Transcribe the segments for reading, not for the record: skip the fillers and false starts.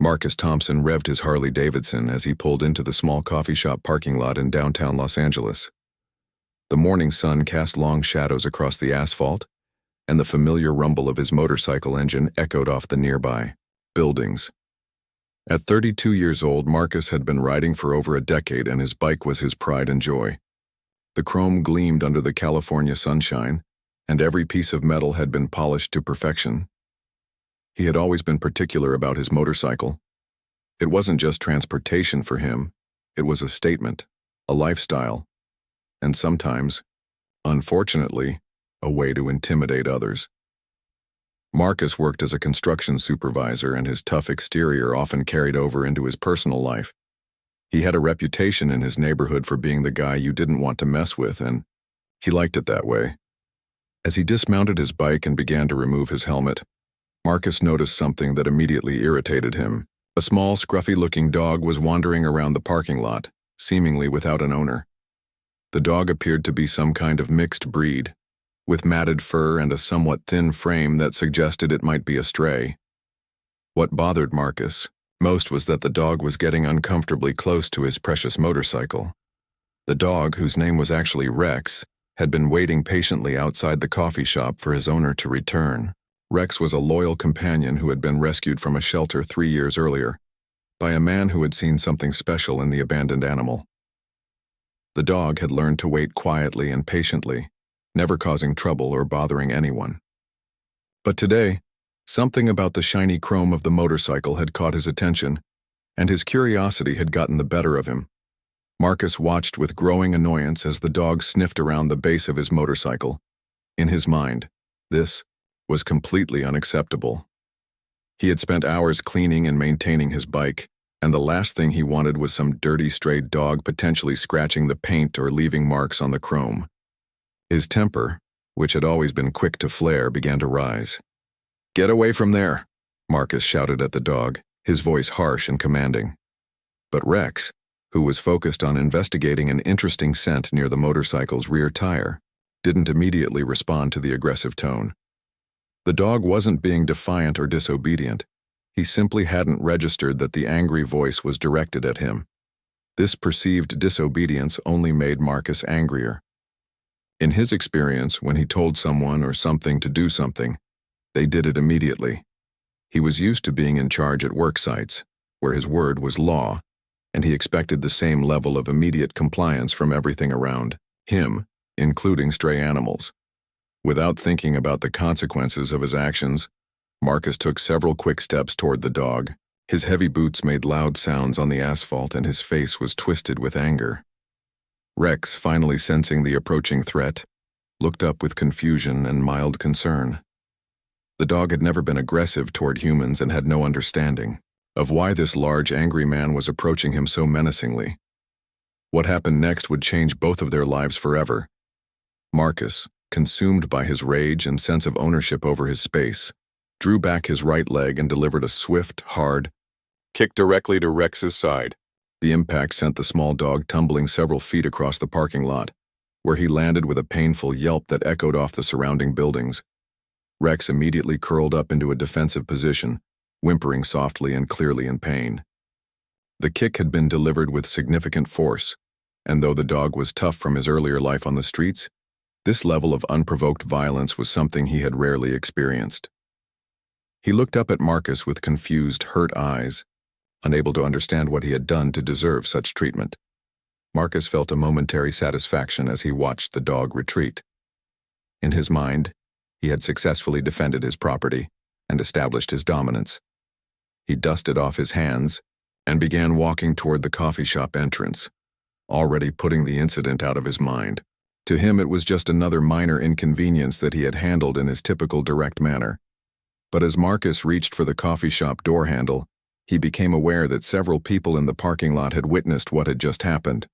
Marcus Thompson revved his Harley-Davidson as he pulled into the small coffee shop parking lot in downtown Los Angeles. The morning sun cast long shadows across the asphalt, and the familiar rumble of his motorcycle engine echoed off the nearby buildings. At 32 years old, Marcus had been riding for over a decade, and his bike was his pride and joy. The chrome gleamed under the California sunshine, and every piece of metal had been polished to perfection. He had always been particular about his motorcycle. It wasn't just transportation for him, it was a statement, a lifestyle, and sometimes, unfortunately, a way to intimidate others. Marcus worked as a construction supervisor, and his tough exterior often carried over into his personal life. He had a reputation in his neighborhood for being the guy you didn't want to mess with, and he liked it that way. As he dismounted his bike and began to remove his helmet, Marcus noticed something that immediately irritated him. A small, scruffy-looking dog was wandering around the parking lot, seemingly without an owner. The dog appeared to be some kind of mixed breed, with matted fur and a somewhat thin frame that suggested it might be a stray. What bothered Marcus most was that the dog was getting uncomfortably close to his precious motorcycle. The dog, whose name was actually Rex, had been waiting patiently outside the coffee shop for his owner to return. Rex was a loyal companion who had been rescued from a shelter 3 years earlier by a man who had seen something special in the abandoned animal. The dog had learned to wait quietly and patiently, never causing trouble or bothering anyone. But today, something about the shiny chrome of the motorcycle had caught his attention, and his curiosity had gotten the better of him. Marcus watched with growing annoyance as the dog sniffed around the base of his motorcycle. In his mind, this was completely unacceptable. He had spent hours cleaning and maintaining his bike, and the last thing he wanted was some dirty stray dog potentially scratching the paint or leaving marks on the chrome. His temper, which had always been quick to flare, began to rise. "Get away from there," Marcus shouted at the dog, his voice harsh and commanding. But Rex, who was focused on investigating an interesting scent near the motorcycle's rear tire, didn't immediately respond to the aggressive tone. The dog wasn't being defiant or disobedient. He simply hadn't registered that the angry voice was directed at him. This perceived disobedience only made Marcus angrier. In his experience, when he told someone or something to do something, they did it immediately. He was used to being in charge at work sites, where his word was law, and he expected the same level of immediate compliance from everything around him, including stray animals. Without thinking about the consequences of his actions, Marcus took several quick steps toward the dog. His heavy boots made loud sounds on the asphalt, and his face was twisted with anger. Rex, finally sensing the approaching threat, looked up with confusion and mild concern. The dog had never been aggressive toward humans and had no understanding of why this large, angry man was approaching him so menacingly. What happened next would change both of their lives forever. Marcus, consumed by his rage and sense of ownership over his space, drew back his right leg and delivered a swift, hard kick directly to Rex's side. The impact sent the small dog tumbling several feet across the parking lot, where he landed with a painful yelp that echoed off the surrounding buildings. Rex immediately curled up into a defensive position, whimpering softly and clearly in pain. The kick had been delivered with significant force, and though the dog was tough from his earlier life on the streets, this level of unprovoked violence was something he had rarely experienced. He looked up at Marcus with confused, hurt eyes, unable to understand what he had done to deserve such treatment. Marcus felt a momentary satisfaction as he watched the dog retreat. In his mind, he had successfully defended his property and established his dominance. He dusted off his hands and began walking toward the coffee shop entrance, already putting the incident out of his mind. To him, it was just another minor inconvenience that he had handled in his typical direct manner. But as Marcus reached for the coffee shop door handle, he became aware that several people in the parking lot had witnessed what had just happened.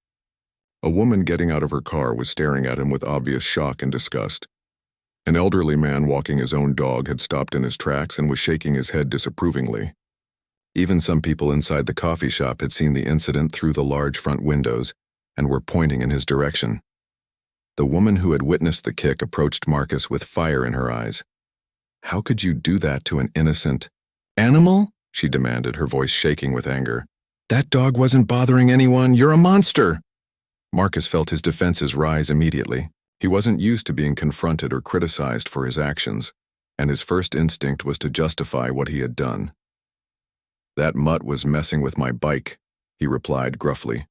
A woman getting out of her car was staring at him with obvious shock and disgust. An elderly man walking his own dog had stopped in his tracks and was shaking his head disapprovingly. Even some people inside the coffee shop had seen the incident through the large front windows and were pointing in his direction. The woman who had witnessed the kick approached Marcus with fire in her eyes. "How could you do that to an innocent animal?" she demanded, her voice shaking with anger. "That dog wasn't bothering anyone. You're a monster!" Marcus felt his defenses rise immediately. He wasn't used to being confronted or criticized for his actions, and his first instinct was to justify what he had done. "That mutt was messing with my bike," he replied gruffly.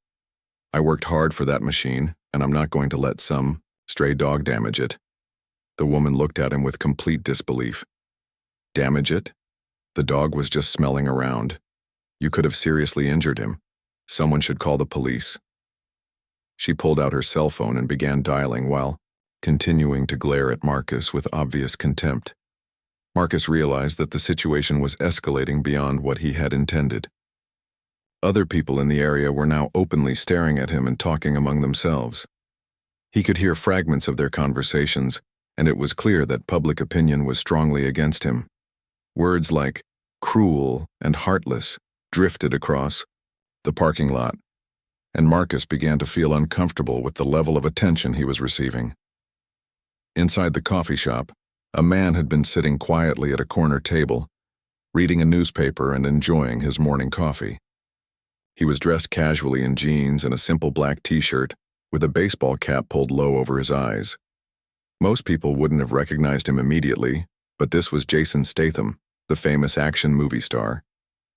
"I worked hard for that machine, and I'm not going to let some stray dog damage it." The woman looked at him with complete disbelief. "Damage it? The dog was just smelling around. You could have seriously injured him. Someone should call the police." She pulled out her cell phone and began dialing while continuing to glare at Marcus with obvious contempt. Marcus realized that the situation was escalating beyond what he had intended. Other people in the area were now openly staring at him and talking among themselves. He could hear fragments of their conversations, and it was clear that public opinion was strongly against him. Words like cruel and heartless drifted across the parking lot, and Marcus began to feel uncomfortable with the level of attention he was receiving. Inside the coffee shop, a man had been sitting quietly at a corner table, reading a newspaper and enjoying his morning coffee. He was dressed casually in jeans and a simple black t-shirt, with a baseball cap pulled low over his eyes. Most people wouldn't have recognized him immediately, but this was Jason Statham, the famous action movie star.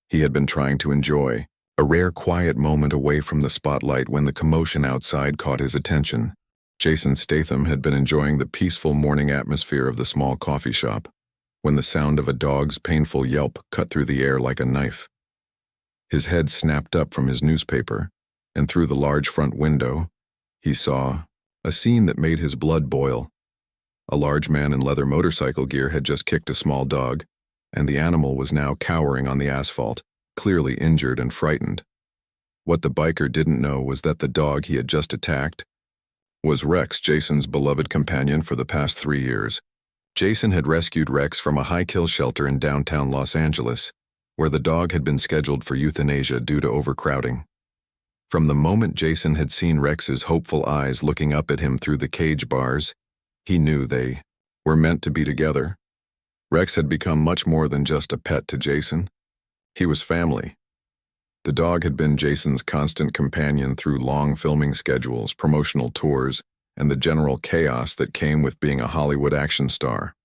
He had been trying to enjoy a rare quiet moment away from the spotlight when the commotion outside caught his attention. Jason Statham had been enjoying the peaceful morning atmosphere of the small coffee shop when the sound of a dog's painful yelp cut through the air like a knife. His head snapped up from his newspaper, and through the large front window, he saw a scene that made his blood boil. A large man in leather motorcycle gear had just kicked a small dog, and the animal was now cowering on the asphalt, clearly injured and frightened. What the biker didn't know was that the dog he had just attacked was Rex, Jason's beloved companion for the past 3 years. Jason had rescued Rex from a high-kill shelter in downtown Los Angeles, where the dog had been scheduled for euthanasia due to overcrowding. From the moment Jason had seen Rex's hopeful eyes looking up at him through the cage bars, he knew they were meant to be together. Rex had become much more than just a pet to Jason. He was family. The dog had been Jason's constant companion through long filming schedules, promotional tours, and the general chaos that came with being a Hollywood action star.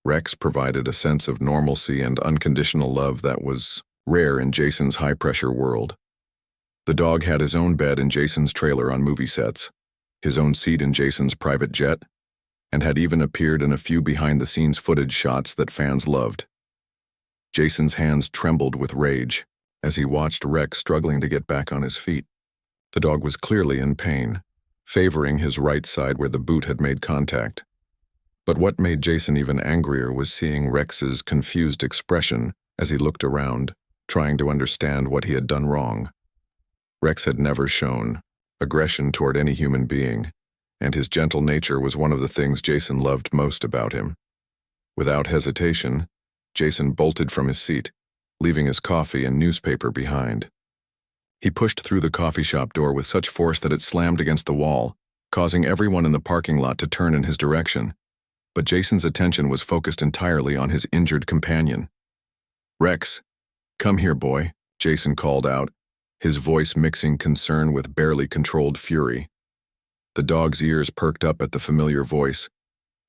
Rex provided a sense of normalcy and unconditional love that was rare in Jason's high-pressure world. The dog had his own bed in Jason's trailer on movie sets, his own seat in Jason's private jet, and had even appeared in a few behind-the-scenes footage shots that fans loved. Jason's hands trembled with rage as he watched Rex struggling to get back on his feet. The dog was clearly in pain, favoring his right side where the boot had made contact. But what made Jason even angrier was seeing Rex's confused expression as he looked around, trying to understand what he had done wrong. Rex had never shown aggression toward any human being, and his gentle nature was one of the things Jason loved most about him. Without hesitation, Jason bolted from his seat, leaving his coffee and newspaper behind. He pushed through the coffee shop door with such force that it slammed against the wall, causing everyone in the parking lot to turn in his direction. But Jason's attention was focused entirely on his injured companion. "Rex, come here, boy," Jason called out, his voice mixing concern with barely controlled fury. The dog's ears perked up at the familiar voice,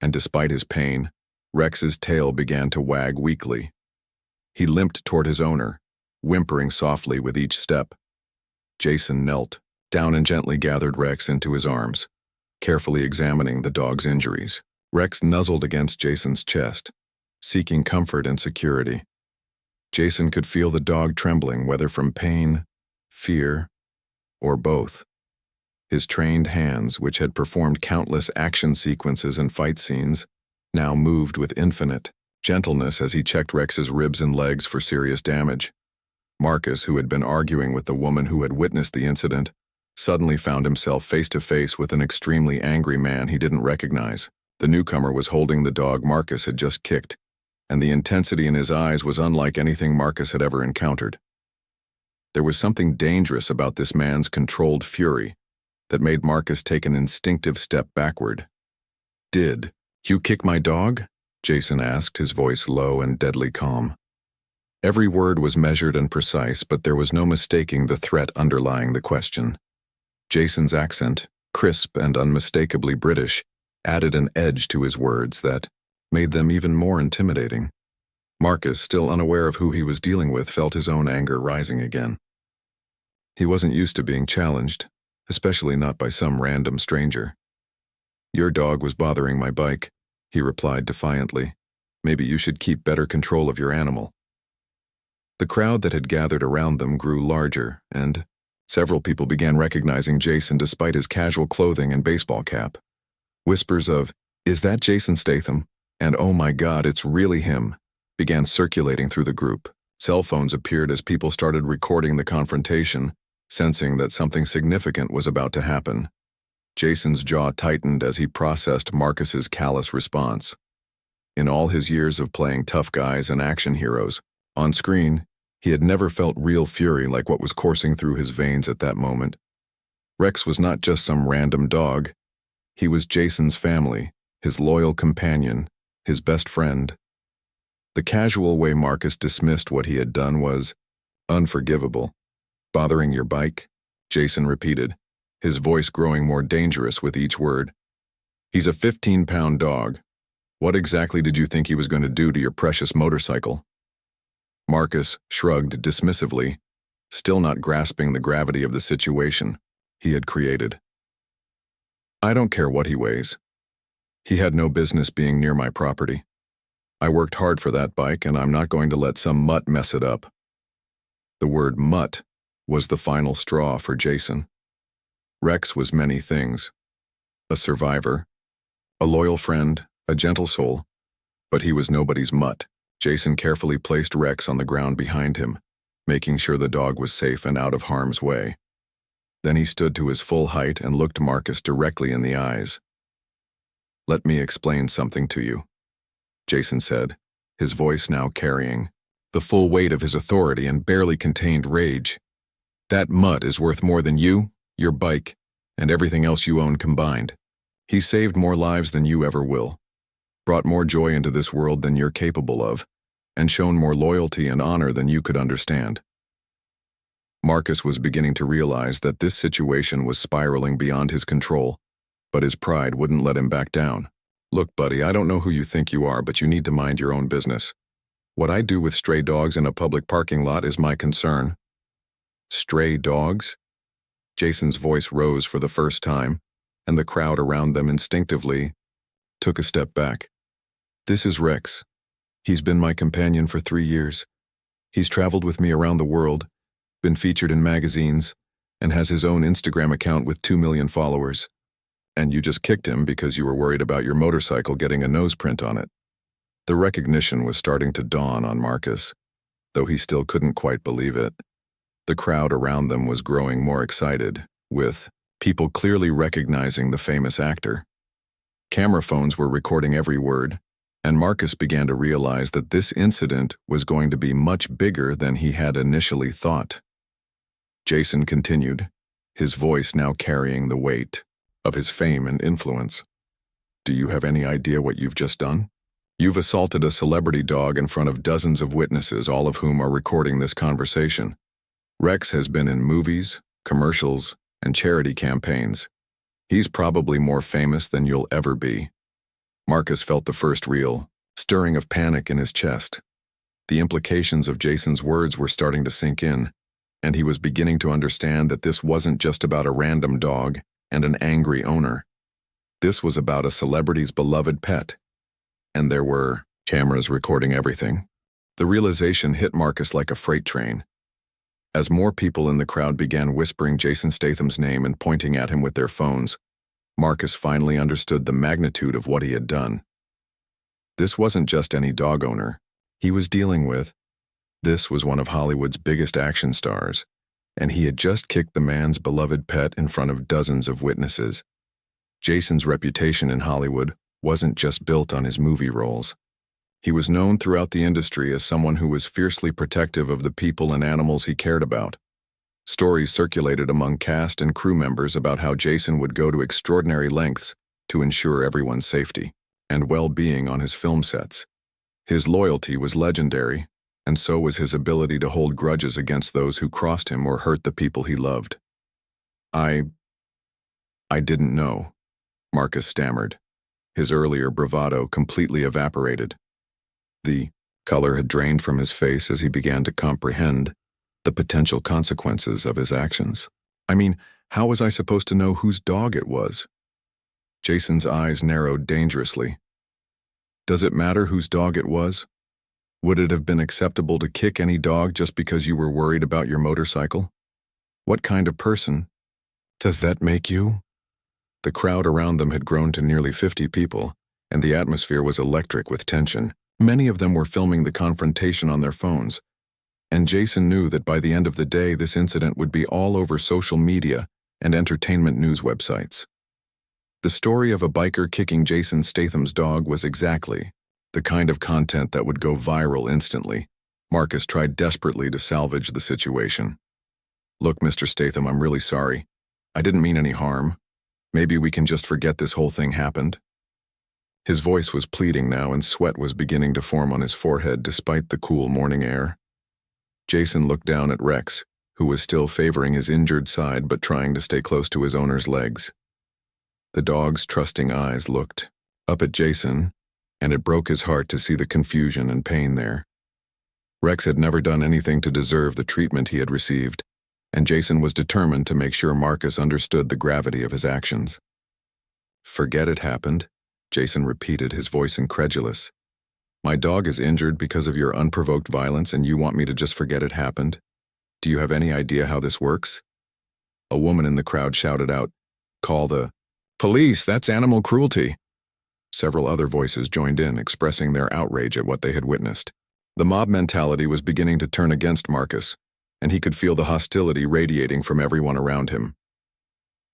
and despite his pain, Rex's tail began to wag weakly. He limped toward his owner, whimpering softly with each step. Jason knelt down and gently gathered Rex into his arms, carefully examining the dog's injuries. Rex nuzzled against Jason's chest, seeking comfort and security. Jason could feel the dog trembling, whether from pain, fear, or both. His trained hands, which had performed countless action sequences and fight scenes, now moved with infinite gentleness as he checked Rex's ribs and legs for serious damage. Marcus, who had been arguing with the woman who had witnessed the incident, suddenly found himself face to face with an extremely angry man he didn't recognize. The newcomer was holding the dog Marcus had just kicked, and the intensity in his eyes was unlike anything Marcus had ever encountered. There was something dangerous about this man's controlled fury that made Marcus take an instinctive step backward. "Did you kick my dog?" Jason asked, his voice low and deadly calm. Every word was measured and precise, but there was no mistaking the threat underlying the question. Jason's accent, crisp and unmistakably British, added an edge to his words that made them even more intimidating. Marcus, still unaware of who he was dealing with, felt his own anger rising again. He wasn't used to being challenged, especially not by some random stranger. "Your dog was bothering my bike," he replied defiantly. "Maybe you should keep better control of your animal." The crowd that had gathered around them grew larger, and several people began recognizing Jason despite his casual clothing and baseball cap. Whispers of, "Is that Jason Statham?" and "Oh my God, it's really him," began circulating through the group. Cell phones appeared as people started recording the confrontation, sensing that something significant was about to happen. Jason's jaw tightened as he processed Marcus's callous response. In all his years of playing tough guys and action heroes, on screen, he had never felt real fury like what was coursing through his veins at that moment. Rex was not just some random dog. He was Jason's family, his loyal companion, his best friend. The casual way Marcus dismissed what he had done was unforgivable. "Bothering your bike?" Jason repeated, his voice growing more dangerous with each word. "He's a 15-pound dog. What exactly did you think he was going to do to your precious motorcycle?" Marcus shrugged dismissively, still not grasping the gravity of the situation he had created. "I don't care what he weighs. He had no business being near my property. I worked hard for that bike, and I'm not going to let some mutt mess it up." The word mutt was the final straw for Jason. Rex was many things. A survivor, a loyal friend, a gentle soul, but he was nobody's mutt. Jason carefully placed Rex on the ground behind him, making sure the dog was safe and out of harm's way. Then he stood to his full height and looked Marcus directly in the eyes. "Let me explain something to you," Jason said, his voice now carrying the full weight of his authority and barely contained rage. "That mutt is worth more than you, your bike, and everything else you own combined. He saved more lives than you ever will, brought more joy into this world than you're capable of, and shown more loyalty and honor than you could understand." Marcus was beginning to realize that this situation was spiraling beyond his control, but his pride wouldn't let him back down. "Look, buddy, I don't know who you think you are, but you need to mind your own business. What I do with stray dogs in a public parking lot is my concern." "Stray dogs?" Jason's voice rose for the first time, and the crowd around them instinctively took a step back. "This is Rex. He's been my companion for 3 years. He's traveled with me around the world, been featured in magazines, and has his own Instagram account with 2 million followers. And you just kicked him because you were worried about your motorcycle getting a nose print on it." The recognition was starting to dawn on Marcus, though he still couldn't quite believe it. The crowd around them was growing more excited, with people clearly recognizing the famous actor. Camera phones were recording every word, and Marcus began to realize that this incident was going to be much bigger than he had initially thought. Jason continued, his voice now carrying the weight of his fame and influence. "Do you have any idea what you've just done? You've assaulted a celebrity dog in front of dozens of witnesses, all of whom are recording this conversation. Rex has been in movies, commercials, and charity campaigns. He's probably more famous than you'll ever be." Marcus felt the first real stirring of panic in his chest. The implications of Jason's words were starting to sink in, and he was beginning to understand that this wasn't just about a random dog and an angry owner. This was about a celebrity's beloved pet, and there were cameras recording everything. The realization hit Marcus like a freight train. As more people in the crowd began whispering Jason Statham's name and pointing at him with their phones, Marcus finally understood the magnitude of what he had done. This wasn't just any dog owner he was dealing with. This was one of Hollywood's biggest action stars, and he had just kicked the man's beloved pet in front of dozens of witnesses. Jason's reputation in Hollywood wasn't just built on his movie roles. He was known throughout the industry as someone who was fiercely protective of the people and animals he cared about. Stories circulated among cast and crew members about how Jason would go to extraordinary lengths to ensure everyone's safety and well-being on his film sets. His loyalty was legendary, and so was his ability to hold grudges against those who crossed him or hurt the people he loved. I didn't know, Marcus stammered. His earlier bravado completely evaporated. The color had drained from his face as he began to comprehend the potential consequences of his actions. I mean, how was I supposed to know whose dog it was? Jason's eyes narrowed dangerously. Does it matter whose dog it was? Would it have been acceptable to kick any dog just because you were worried about your motorcycle? What kind of person does that make you? The crowd around them had grown to nearly 50 people, and the atmosphere was electric with tension. Many of them were filming the confrontation on their phones, and Jason knew that by the end of the day this incident would be all over social media and entertainment news websites. The story of a biker kicking Jason Statham's dog was exactly the kind of content that would go viral instantly. Marcus tried desperately to salvage the situation. Look, Mr. Statham, I'm really sorry. I didn't mean any harm. Maybe we can just forget this whole thing happened. His voice was pleading now, and sweat was beginning to form on his forehead despite the cool morning air. Jason looked down at Rex, who was still favoring his injured side but trying to stay close to his owner's legs. The dog's trusting eyes looked up at Jason, and it broke his heart to see the confusion and pain there. Rex had never done anything to deserve the treatment he had received, and Jason was determined to make sure Marcus understood the gravity of his actions. Forget it happened, Jason repeated, his voice incredulous. My dog is injured because of your unprovoked violence, and you want me to just forget it happened? Do you have any idea how this works? A woman in the crowd shouted out, "Call the police, that's animal cruelty." Several other voices joined in, expressing their outrage at what they had witnessed. The mob mentality was beginning to turn against Marcus, and he could feel the hostility radiating from everyone around him.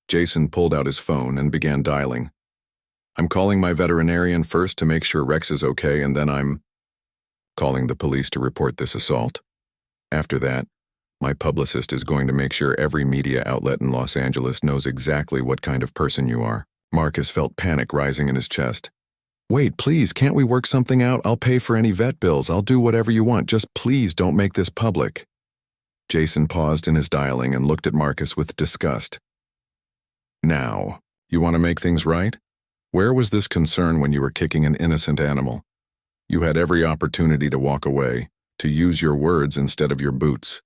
Jason pulled out his phone and began dialing. I'm calling my veterinarian first to make sure Rex is okay, and then I'm calling the police to report this assault. After that, my publicist is going to make sure every media outlet in Los Angeles knows exactly what kind of person you are. Marcus felt panic rising in his chest. Wait, please, can't we work something out? I'll pay for any vet bills. I'll do whatever you want. Just please don't make this public. Jason paused in his dialing and looked at Marcus with disgust. Now, you want to make things right? Where was this concern when you were kicking an innocent animal? You had every opportunity to walk away, to use your words instead of your boots.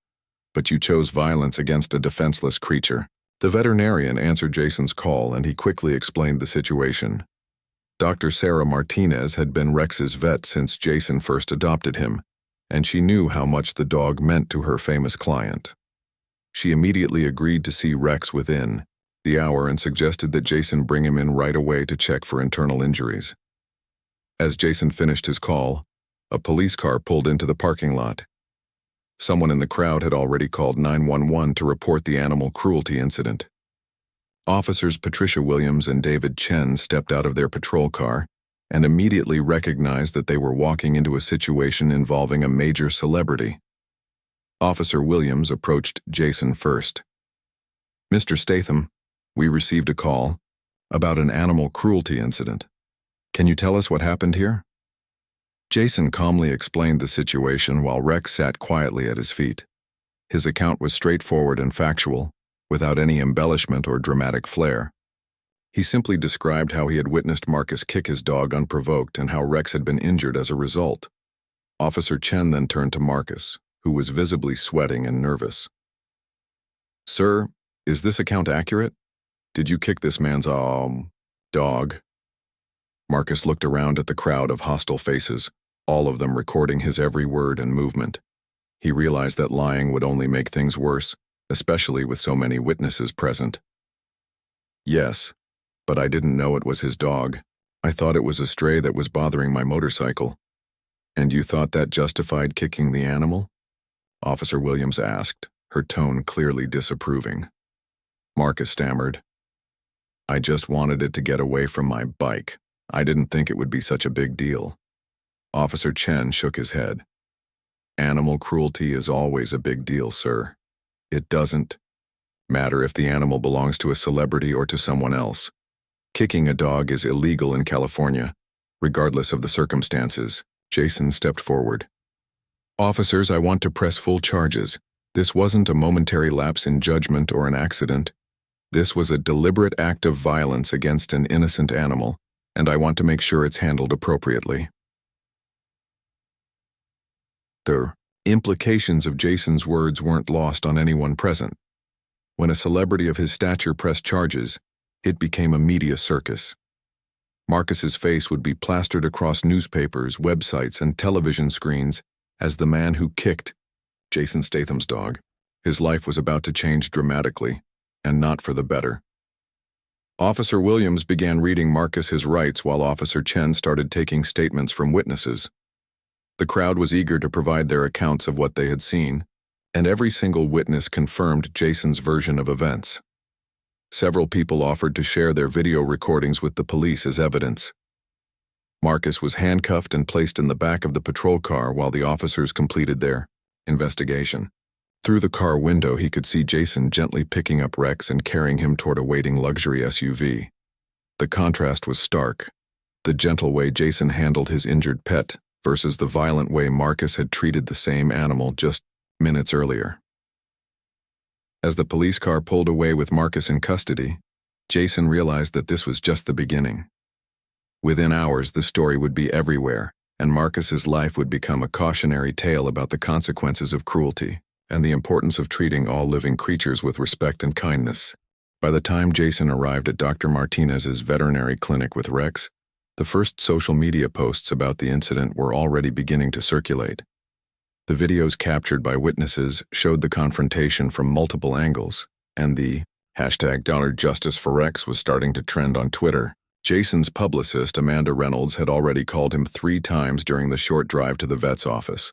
But you chose violence against a defenseless creature. The veterinarian answered Jason's call, and he quickly explained the situation. Dr. Sarah Martinez had been Rex's vet since Jason first adopted him, and she knew how much the dog meant to her famous client. She immediately agreed to see Rex within the hour and suggested that Jason bring him in right away to check for internal injuries. As Jason finished his call, a police car pulled into the parking lot. Someone in the crowd had already called 911 to report the animal cruelty incident. Officers Patricia Williams and David Chen stepped out of their patrol car and immediately recognized that they were walking into a situation involving a major celebrity. Officer Williams approached Jason first. Mr. Statham, we received a call about an animal cruelty incident. Can you tell us what happened here? Jason calmly explained the situation while Rex sat quietly at his feet. His account was straightforward and factual, without any embellishment or dramatic flair. He simply described how he had witnessed Marcus kick his dog unprovoked and how Rex had been injured as a result. Officer Chen then turned to Marcus, who was visibly sweating and nervous. Sir, is this account accurate? Did you kick this man's, dog? Marcus looked around at the crowd of hostile faces, all of them recording his every word and movement. He realized that lying would only make things worse, especially with so many witnesses present. Yes, but I didn't know it was his dog. I thought it was a stray that was bothering my motorcycle. And you thought that justified kicking the animal? Officer Williams asked, her tone clearly disapproving. Marcus stammered. I just wanted it to get away from my bike. I didn't think it would be such a big deal. Officer Chen shook his head. Animal cruelty is always a big deal, sir. It doesn't matter if the animal belongs to a celebrity or to someone else. Kicking a dog is illegal in California, regardless of the circumstances. Jason stepped forward. Officers, I want to press full charges. This wasn't a momentary lapse in judgment or an accident. This was a deliberate act of violence against an innocent animal, and I want to make sure it's handled appropriately. The implications of Jason's words weren't lost on anyone present. When a celebrity of his stature pressed charges, it became a media circus. Marcus's face would be plastered across newspapers, websites, and television screens as the man who kicked Jason Statham's dog. His life was about to change dramatically, and not for the better. Officer Williams began reading Marcus his rights while Officer Chen started taking statements from witnesses. The crowd was eager to provide their accounts of what they had seen, and every single witness confirmed Jason's version of events. Several people offered to share their video recordings with the police as evidence. Marcus was handcuffed and placed in the back of the patrol car while the officers completed their investigation. Through the car window, he could see Jason gently picking up Rex and carrying him toward a waiting luxury SUV. The contrast was stark. The gentle way Jason handled his injured pet versus the violent way Marcus had treated the same animal just minutes earlier. As the police car pulled away with Marcus in custody, Jason realized that this was just the beginning. Within hours, the story would be everywhere, and Marcus's life would become a cautionary tale about the consequences of cruelty and the importance of treating all living creatures with respect and kindness. By the time Jason arrived at Dr. Martinez's veterinary clinic with Rex, the first social media posts about the incident were already beginning to circulate. The videos captured by witnesses showed the confrontation from multiple angles, and the #JusticeForRex was starting to trend on Twitter. Jason's publicist, Amanda Reynolds, had already called him 3 times during the short drive to the vet's office.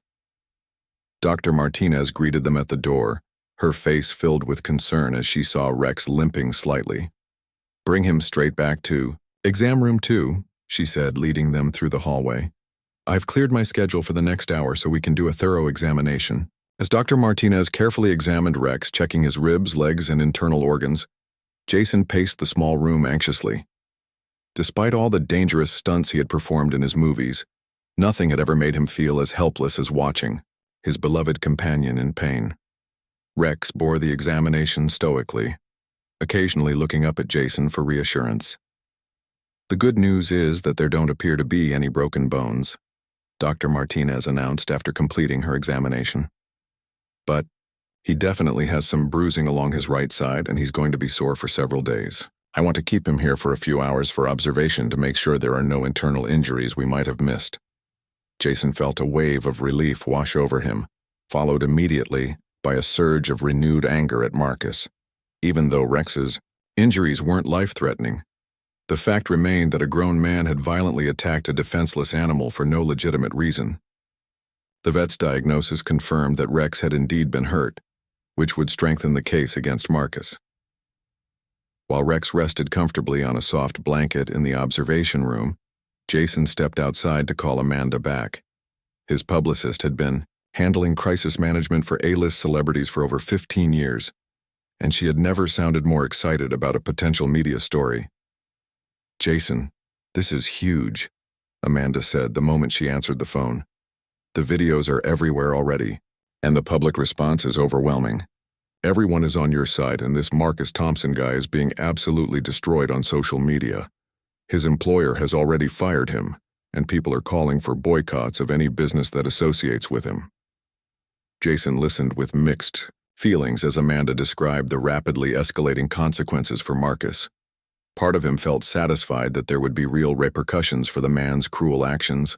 Dr. Martinez greeted them at the door, her face filled with concern as she saw Rex limping slightly. "Bring him straight back to exam room 2, she said, leading them through the hallway. "I've cleared my schedule for the next hour so we can do a thorough examination." As Dr. Martinez carefully examined Rex, checking his ribs, legs, and internal organs, Jason paced the small room anxiously. Despite all the dangerous stunts he had performed in his movies, nothing had ever made him feel as helpless as watching his beloved companion in pain. Rex bore the examination stoically, occasionally looking up at Jason for reassurance. "The good news is that there don't appear to be any broken bones," Dr. Martinez announced after completing her examination. "But he definitely has some bruising along his right side, and he's going to be sore for several days. I want to keep him here for a few hours for observation to make sure there are no internal injuries we might have missed." Jason felt a wave of relief wash over him, followed immediately by a surge of renewed anger at Marcus. Even though Rex's injuries weren't life-threatening, the fact remained that a grown man had violently attacked a defenseless animal for no legitimate reason. The vet's diagnosis confirmed that Rex had indeed been hurt, which would strengthen the case against Marcus. While Rex rested comfortably on a soft blanket in the observation room, Jason stepped outside to call Amanda back. His publicist had been handling crisis management for A-list celebrities for over 15 years, and she had never sounded more excited about a potential media story. "Jason, this is huge," Amanda said the moment she answered the phone. "The videos are everywhere already, and the public response is overwhelming. Everyone is on your side, and this Marcus Thompson guy is being absolutely destroyed on social media. His employer has already fired him, and people are calling for boycotts of any business that associates with him." Jason listened with mixed feelings as Amanda described the rapidly escalating consequences for Marcus. Part of him felt satisfied that there would be real repercussions for the man's cruel actions,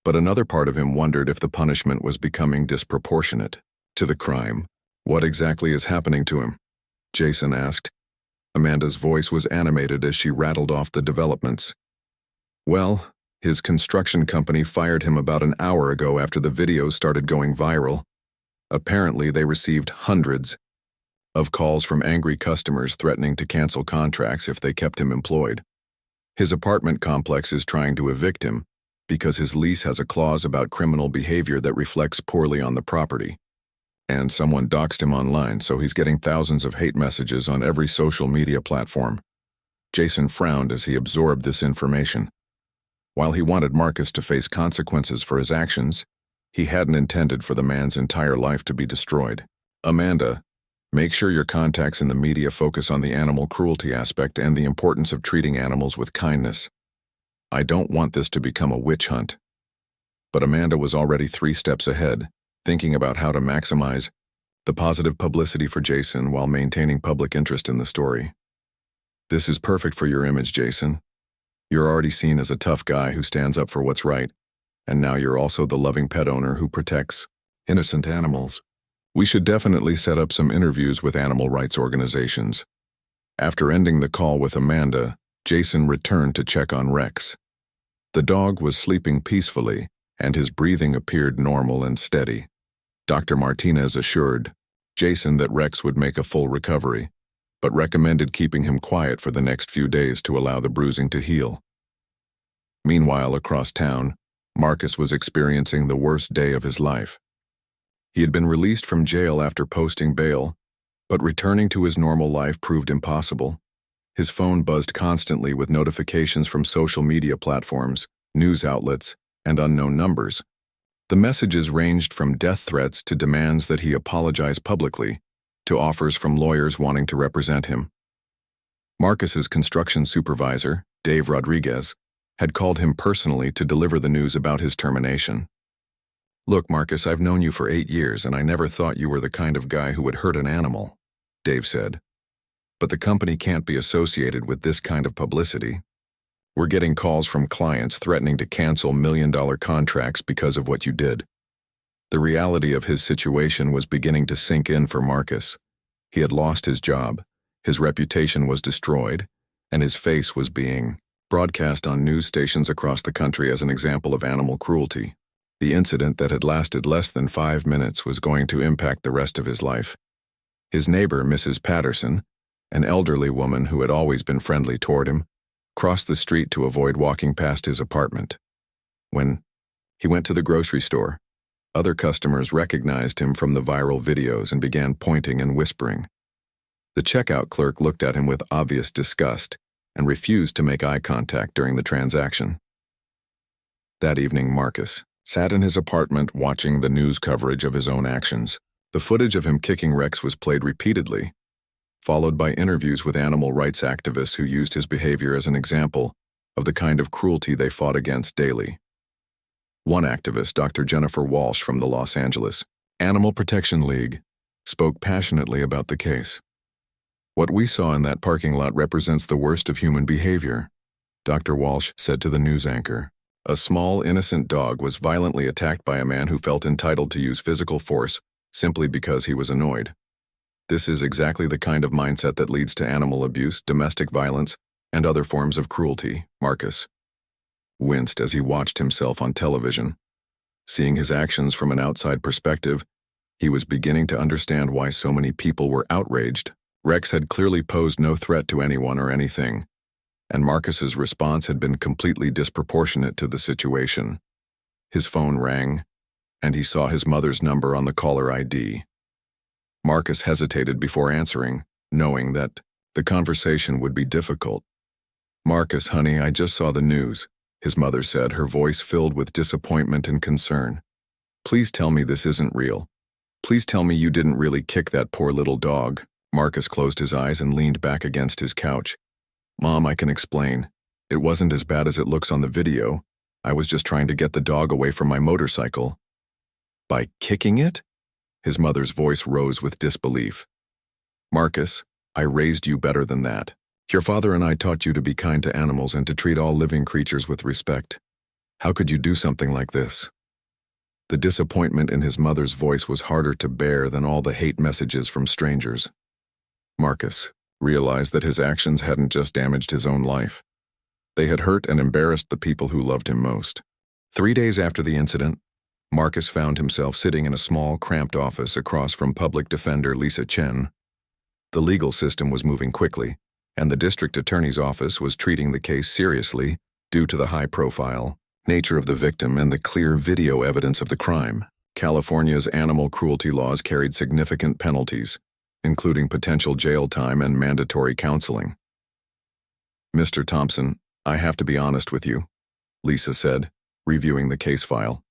but another part of him wondered if the punishment was becoming disproportionate to the crime. "What exactly is happening to him?" Jason asked. Amanda's voice was animated as she rattled off the developments. "Well, his construction company fired him about an hour ago after the videos started going viral. Apparently, they received hundreds of calls from angry customers threatening to cancel contracts if they kept him employed. His apartment complex is trying to evict him because his lease has a clause about criminal behavior that reflects poorly on the property. And someone doxed him online, so he's getting thousands of hate messages on every social media platform." Jason frowned as he absorbed this information. While he wanted Marcus to face consequences for his actions, He hadn't intended for the man's entire life to be destroyed. Amanda, make sure your contacts in the media focus on the animal cruelty aspect and the importance of treating animals with kindness. I don't want this to become a witch hunt. But Amanda was already 3 steps ahead, thinking about how to maximize the positive publicity for Jason while maintaining public interest in the story. This is perfect for your image, Jason. You're already seen as a tough guy who stands up for what's right, and now you're also the loving pet owner who protects innocent animals. We should definitely set up some interviews with animal rights organizations. After ending the call with Amanda, Jason returned to check on Rex. The dog was sleeping peacefully, and his breathing appeared normal and steady. Dr. Martinez assured Jason that Rex would make a full recovery, but recommended keeping him quiet for the next few days to allow the bruising to heal. Meanwhile, across town, Marcus was experiencing the worst day of his life. He had been released from jail after posting bail, but returning to his normal life proved impossible. His phone buzzed constantly with notifications from social media platforms, news outlets, and unknown numbers. The messages ranged from death threats to demands that he apologize publicly, to offers from lawyers wanting to represent him. Marcus's construction supervisor, Dave Rodriguez, had called him personally to deliver the news about his termination. "Look, Marcus, I've known you for 8 years, and I never thought you were the kind of guy who would hurt an animal," Dave said. "But the company can't be associated with this kind of publicity. We're getting calls from clients threatening to cancel million-dollar contracts because of what you did." The reality of his situation was beginning to sink in for Marcus. He had lost his job, his reputation was destroyed, and his face was being broadcast on news stations across the country as an example of animal cruelty. The incident that had lasted less than 5 minutes was going to impact the rest of his life. His neighbor, Mrs. Patterson, an elderly woman who had always been friendly toward him, crossed the street to avoid walking past his apartment. When he went to the grocery store, other customers recognized him from the viral videos and began pointing and whispering. The checkout clerk looked at him with obvious disgust and refused to make eye contact during the transaction. That evening, Marcus sat in his apartment watching the news coverage of his own actions. The footage of him kicking Rex was played repeatedly, followed by interviews with animal rights activists who used his behavior as an example of the kind of cruelty they fought against daily. One activist, Dr. Jennifer Walsh from the Los Angeles Animal Protection League, spoke passionately about the case. "What we saw in that parking lot represents the worst of human behavior," Dr. Walsh said to the news anchor. "A small, innocent dog was violently attacked by a man who felt entitled to use physical force simply because he was annoyed. This is exactly the kind of mindset that leads to animal abuse, domestic violence, and other forms of cruelty," Marcus winced as he watched himself on television. Seeing his actions from an outside perspective, he was beginning to understand why so many people were outraged. Rex had clearly posed no threat to anyone or anything, and Marcus's response had been completely disproportionate to the situation. His phone rang, and he saw his mother's number on the caller ID. Marcus hesitated before answering, knowing that the conversation would be difficult. "Marcus, honey, I just saw the news," his mother said, her voice filled with disappointment and concern. "Please tell me this isn't real. Please tell me you didn't really kick that poor little dog." Marcus closed his eyes and leaned back against his couch. "Mom, I can explain. It wasn't as bad as it looks on the video. I was just trying to get the dog away from my motorcycle." "By kicking it?" His mother's voice rose with disbelief. "Marcus, I raised you better than that. Your father and I taught you to be kind to animals and to treat all living creatures with respect. How could you do something like this?" The disappointment in his mother's voice was harder to bear than all the hate messages from strangers. Marcus realized that his actions hadn't just damaged his own life. They had hurt and embarrassed the people who loved him most. 3 days after the incident, Marcus found himself sitting in a small, cramped office across from public defender Lisa Chen. The legal system was moving quickly, and the district attorney's office was treating the case seriously due to the high-profile nature of the victim and the clear video evidence of the crime. California's animal cruelty laws carried significant penalties, including potential jail time and mandatory counseling. "Mr. Thompson, I have to be honest with you," Lisa said, reviewing the case file.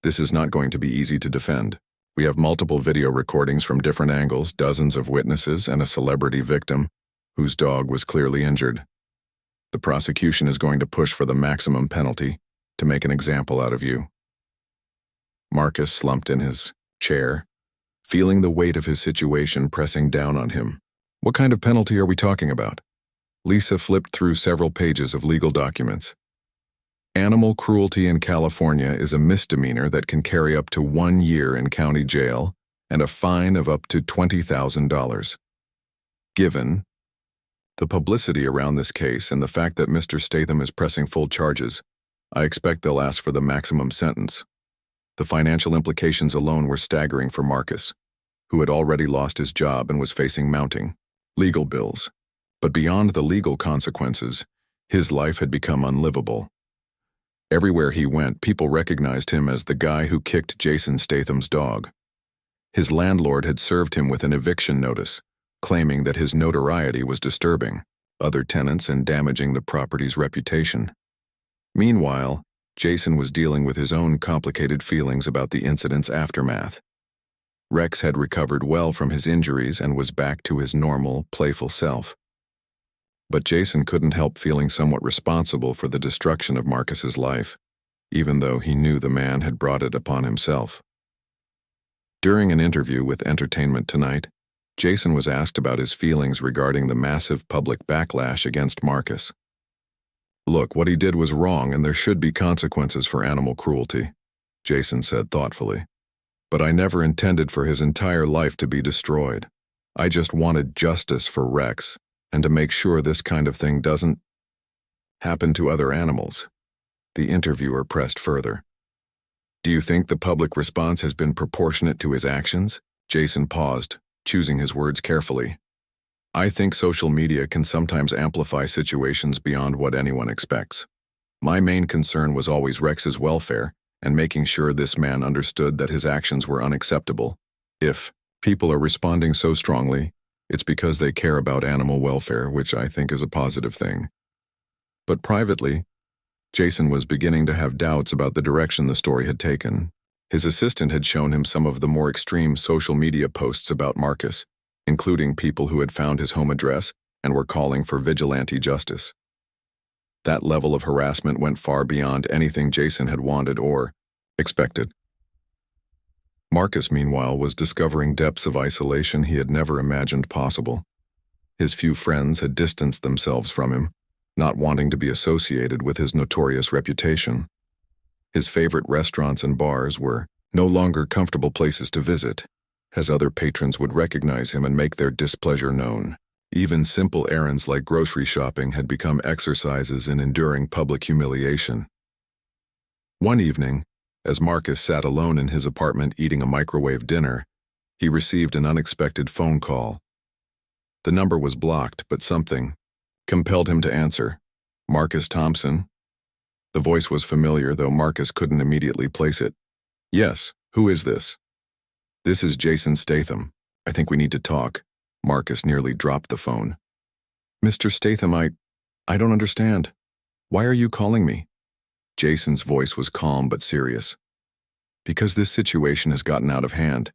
This is not going to be easy to defend. We have multiple video recordings from different angles, dozens of witnesses, and a celebrity victim whose dog was clearly injured. The prosecution is going to push for the maximum penalty to make an example out of you." Marcus slumped in his chair, feeling the weight of his situation pressing down on him. What kind of penalty are we talking about? Lisa flipped through several pages of legal documents. Animal cruelty in California is a misdemeanor that can carry up to 1 year in county jail and a fine of up to $20,000. Given the publicity around this case and the fact that Mr. Statham is pressing full charges, I expect they'll ask for the maximum sentence. The financial implications alone were staggering for Marcus, who had already lost his job and was facing mounting legal bills. But beyond the legal consequences, his life had become unlivable. Everywhere he went, people recognized him as the guy who kicked Jason Statham's dog. His landlord had served him with an eviction notice, claiming that his notoriety was disturbing other tenants and damaging the property's reputation. Meanwhile, Jason was dealing with his own complicated feelings about the incident's aftermath. Rex had recovered well from his injuries and was back to his normal, playful self. But Jason couldn't help feeling somewhat responsible for the destruction of Marcus's life, even though he knew the man had brought it upon himself. During an interview with Entertainment Tonight, Jason was asked about his feelings regarding the massive public backlash against Marcus. "Look, what he did was wrong and there should be consequences for animal cruelty," Jason said thoughtfully. "But I never intended for his entire life to be destroyed. I just wanted justice for Rex and to make sure this kind of thing doesn't happen to other animals." The interviewer pressed further. "Do you think the public response has been proportionate to his actions?" Jason paused, choosing his words carefully. "I think social media can sometimes amplify situations beyond what anyone expects. My main concern was always Rex's welfare and making sure this man understood that his actions were unacceptable. If people are responding so strongly, it's because they care about animal welfare, which I think is a positive thing." But privately, Jason was beginning to have doubts about the direction the story had taken. His assistant had shown him some of the more extreme social media posts about Marcus, including people who had found his home address and were calling for vigilante justice. That level of harassment went far beyond anything Jason had wanted or expected. Marcus, meanwhile, was discovering depths of isolation he had never imagined possible. His few friends had distanced themselves from him, not wanting to be associated with his notorious reputation. His favorite restaurants and bars were no longer comfortable places to visit, as other patrons would recognize him and make their displeasure known. Even simple errands like grocery shopping had become exercises in enduring public humiliation. One evening, as Marcus sat alone in his apartment eating a microwave dinner, he received an unexpected phone call. The number was blocked, but something compelled him to answer. "Marcus Thompson?" The voice was familiar, though Marcus couldn't immediately place it. "Yes, who is this?" "This is Jason Statham. I think we need to talk." Marcus nearly dropped the phone. "Mr. Statham, I don't understand. Why are you calling me?" Jason's voice was calm but serious. "Because this situation has gotten out of hand,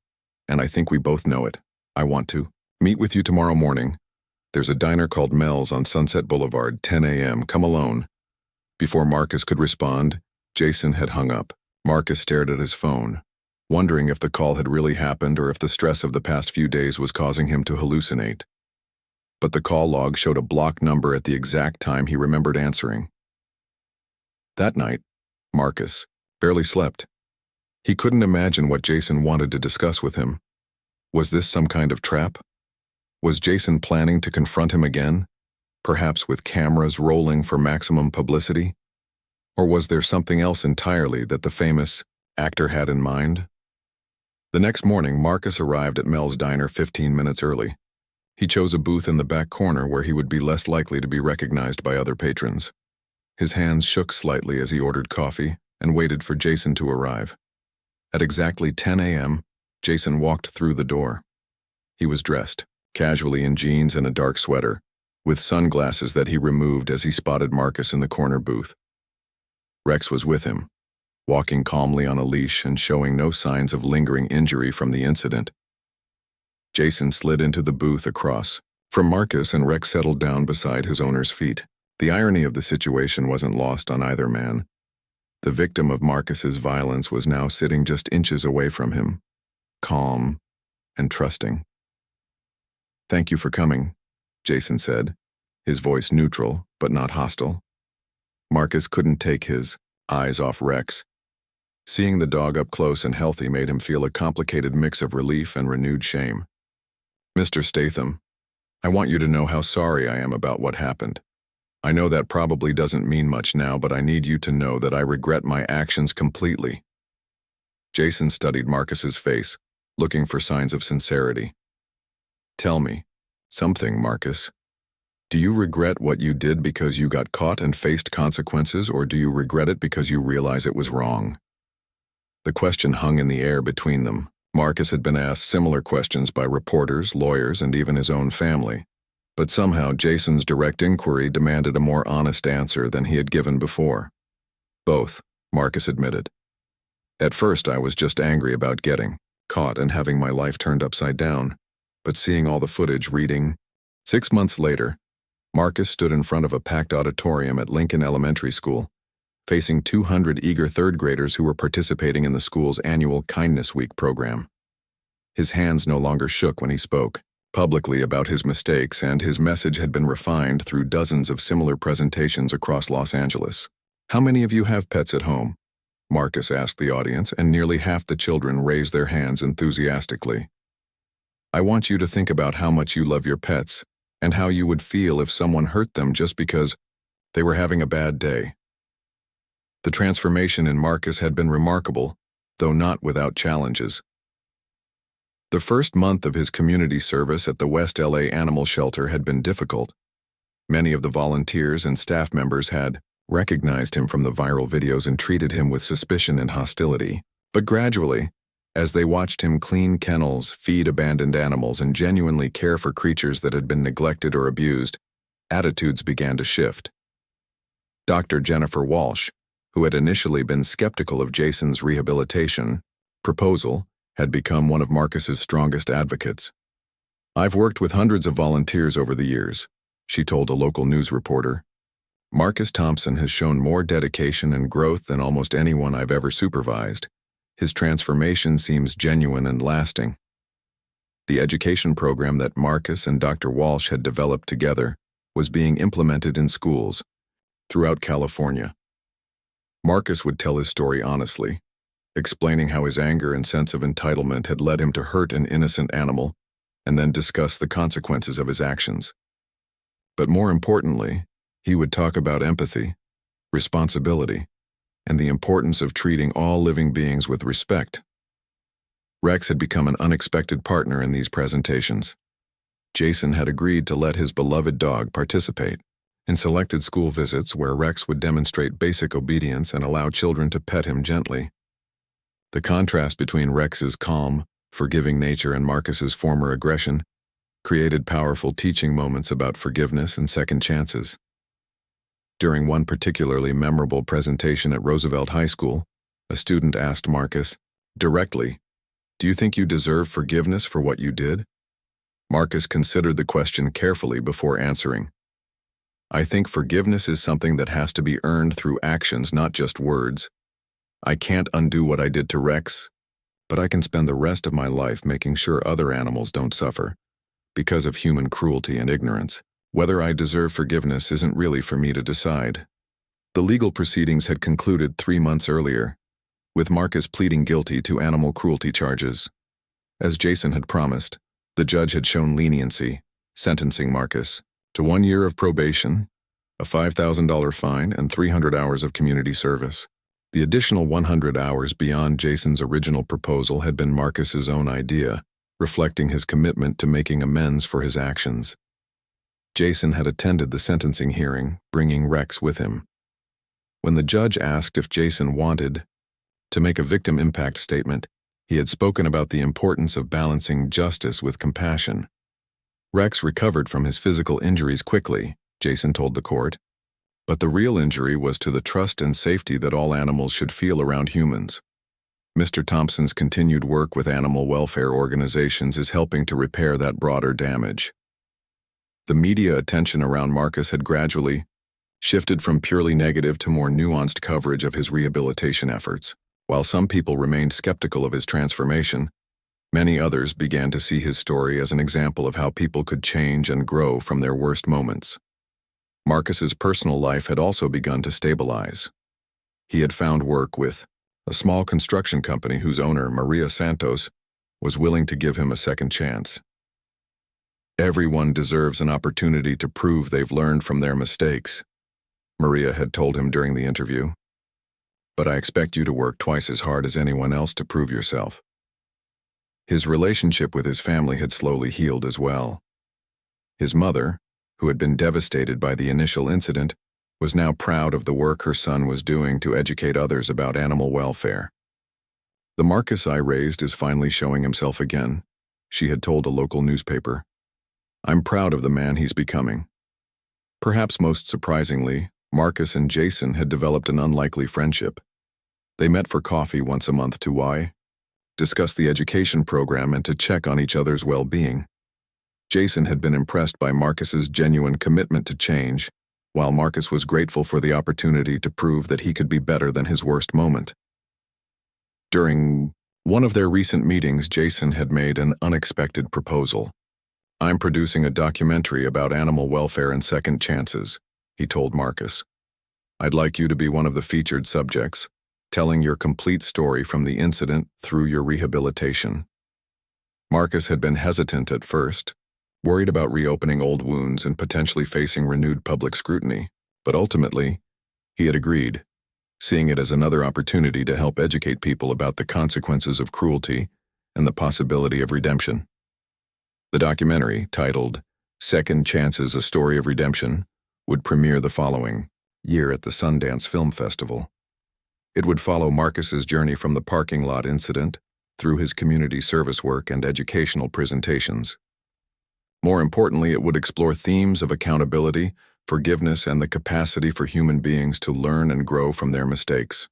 and I think we both know it. I want to meet with you tomorrow morning. There's a diner called Mel's on Sunset Boulevard, 10 a.m. Come alone." Before Marcus could respond, Jason had hung up. Marcus stared at his phone, wondering if the call had really happened or if the stress of the past few days was causing him to hallucinate. But the call log showed a blocked number at the exact time he remembered answering. That night, Marcus barely slept. He couldn't imagine what Jason wanted to discuss with him. Was this some kind of trap? Was Jason planning to confront him again, perhaps with cameras rolling for maximum publicity? Or was there something else entirely that the famous actor had in mind? The next morning, Marcus arrived at Mel's diner 15 minutes early. He chose a booth in the back corner where he would be less likely to be recognized by other patrons. His hands shook slightly as he ordered coffee and waited for Jason to arrive. At exactly 10 a.m., Jason walked through the door. He was dressed, casually in jeans and a dark sweater, with sunglasses that he removed as he spotted Marcus in the corner booth. Rex was with him, walking calmly on a leash and showing no signs of lingering injury from the incident. Jason slid into the booth across from Marcus, and Rex settled down beside his owner's feet. The irony of the situation wasn't lost on either man. The victim of Marcus's violence was now sitting just inches away from him, calm and trusting. "Thank you for coming," Jason said, his voice neutral but not hostile. Marcus couldn't take his eyes off Rex. Seeing the dog up close and healthy made him feel a complicated mix of relief and renewed shame. "Mr. Statham, I want you to know how sorry I am about what happened. I know that probably doesn't mean much now, but I need you to know that I regret my actions completely." Jason studied Marcus's face, looking for signs of sincerity. "Tell me something, Marcus. Do you regret what you did because you got caught and faced consequences, or do you regret it because you realize it was wrong?" The question hung in the air between them. Marcus had been asked similar questions by reporters, lawyers, and even his own family. But somehow Jason's direct inquiry demanded a more honest answer than he had given before. "Both," Marcus admitted. "At first I was just angry about getting caught and having my life turned upside down. But seeing all the footage, reading..." 6 months later, Marcus stood in front of a packed auditorium at Lincoln Elementary School, facing 200 eager third graders who were participating in the school's annual Kindness Week program. His hands no longer shook when he spoke publicly about his mistakes, and his message had been refined through dozens of similar presentations across Los Angeles. "How many of you have pets at home?" Marcus asked the audience, and nearly half the children raised their hands enthusiastically. "I want you to think about how much you love your pets and how you would feel if someone hurt them just because they were having a bad day." The transformation in Marcus had been remarkable, though not without challenges. The first month of his community service at the West LA Animal Shelter had been difficult. Many of the volunteers and staff members had recognized him from the viral videos and treated him with suspicion and hostility. But gradually, as they watched him clean kennels, feed abandoned animals, and genuinely care for creatures that had been neglected or abused, attitudes began to shift. Dr. Jennifer Walsh, who had initially been skeptical of Jason's rehabilitation proposal, had become one of Marcus's strongest advocates. "I've worked with hundreds of volunteers over the years," she told a local news reporter. "Marcus Thompson has shown more dedication and growth than almost anyone I've ever supervised. His transformation seems genuine and lasting." The education program that Marcus and Dr. Walsh had developed together was being implemented in schools throughout California. Marcus would tell his story honestly, explaining how his anger and sense of entitlement had led him to hurt an innocent animal, and then discuss the consequences of his actions. But more importantly, he would talk about empathy, responsibility, and the importance of treating all living beings with respect. Rex had become an unexpected partner in these presentations. Jason had agreed to let his beloved dog participate in selected school visits where Rex would demonstrate basic obedience and allow children to pet him gently. The contrast between Rex's calm, forgiving nature and Marcus's former aggression created powerful teaching moments about forgiveness and second chances. During one particularly memorable presentation at Roosevelt High School, a student asked Marcus directly, "Do you think you deserve forgiveness for what you did?" Marcus considered the question carefully before answering. "I think forgiveness is something that has to be earned through actions, not just words. I can't undo what I did to Rex, but I can spend the rest of my life making sure other animals don't suffer because of human cruelty and ignorance. Whether I deserve forgiveness isn't really for me to decide." The legal proceedings had concluded 3 months earlier, with Marcus pleading guilty to animal cruelty charges. As Jason had promised, the judge had shown leniency, sentencing Marcus to 1 year of probation, a $5,000 fine, and 300 hours of community service. The additional 100 hours beyond Jason's original proposal had been Marcus's own idea, reflecting his commitment to making amends for his actions. Jason had attended the sentencing hearing, bringing Rex with him. When the judge asked if Jason wanted to make a victim impact statement, he had spoken about the importance of balancing justice with compassion. Rex recovered from his physical injuries quickly, Jason told the court. But the real injury was to the trust and safety that all animals should feel around humans. Mr. Thompson's continued work with animal welfare organizations is helping to repair that broader damage. The media attention around Marcus had gradually shifted from purely negative to more nuanced coverage of his rehabilitation efforts. While some people remained skeptical of his transformation, many others began to see his story as an example of how people could change and grow from their worst moments. Marcus's personal life had also begun to stabilize. He had found work with a small construction company whose owner, Maria Santos, was willing to give him a second chance. Everyone deserves an opportunity to prove they've learned from their mistakes, Maria had told him during the interview. But I expect you to work twice as hard as anyone else to prove yourself. His relationship with his family had slowly healed as well. His mother, who had been devastated by the initial incident, was now proud of the work her son was doing to educate others about animal welfare. The Marcus I raised is finally showing himself again, she had told a local newspaper. I'm proud of the man he's becoming. Perhaps most surprisingly, Marcus and Jason had developed an unlikely friendship. They met for coffee once a month to discuss the education program and to check on each other's well-being. Jason had been impressed by Marcus's genuine commitment to change, while Marcus was grateful for the opportunity to prove that he could be better than his worst moment. During one of their recent meetings, Jason had made an unexpected proposal. I'm producing a documentary about animal welfare and second chances, he told Marcus. I'd like you to be one of the featured subjects, telling your complete story from the incident through your rehabilitation. Marcus had been hesitant at first, worried about reopening old wounds and potentially facing renewed public scrutiny, but ultimately, he had agreed, seeing it as another opportunity to help educate people about the consequences of cruelty and the possibility of redemption. The documentary, titled Second Chances: A Story of Redemption, would premiere the following year at the Sundance Film Festival. It would follow Marcus's journey from the parking lot incident through his community service work and educational presentations. More importantly, it would explore themes of accountability, forgiveness, and the capacity for human beings to learn and grow from their mistakes.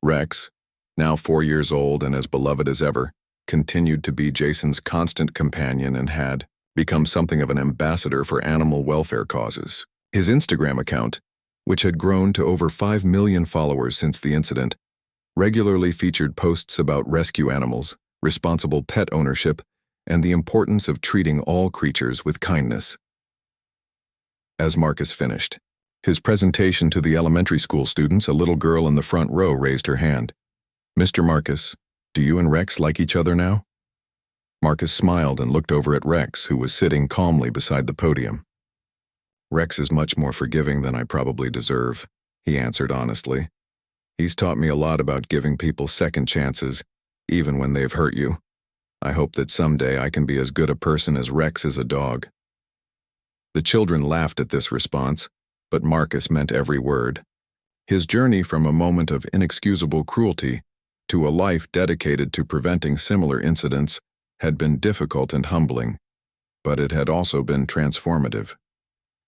Rex, now 4 years old and as beloved as ever, continued to be Jason's constant companion and had become something of an ambassador for animal welfare causes. His Instagram account, which had grown to over 5 million followers since the incident, regularly featured posts about rescue animals, responsible pet ownership, and the importance of treating all creatures with kindness. As Marcus finished his presentation to the elementary school students, a little girl in the front row raised her hand. Mr. Marcus, do you and Rex like each other now? Marcus smiled and looked over at Rex, who was sitting calmly beside the podium. Rex is much more forgiving than I probably deserve, he answered honestly. He's taught me a lot about giving people second chances, even when they've hurt you. I hope that someday I can be as good a person as Rex is a dog. The children laughed at this response, but Marcus meant every word. His journey from a moment of inexcusable cruelty to a life dedicated to preventing similar incidents had been difficult and humbling, but it had also been transformative.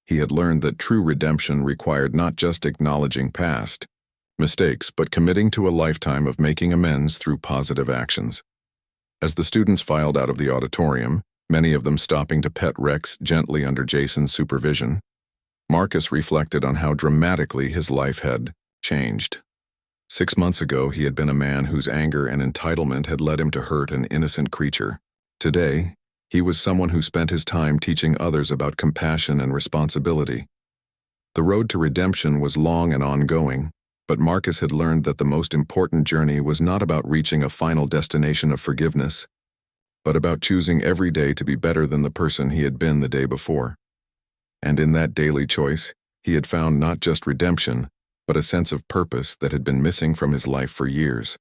He had learned that true redemption required not just acknowledging past mistakes, but committing to a lifetime of making amends through positive actions. As the students filed out of the auditorium, many of them stopping to pet Rex gently under Jason's supervision, Marcus reflected on how dramatically his life had changed. 6 months ago, he had been a man whose anger and entitlement had led him to hurt an innocent creature. Today, he was someone who spent his time teaching others about compassion and responsibility. The road to redemption was long and ongoing, but Marcus had learned that the most important journey was not about reaching a final destination of forgiveness, but about choosing every day to be better than the person he had been the day before. And in that daily choice, he had found not just redemption, but a sense of purpose that had been missing from his life for years.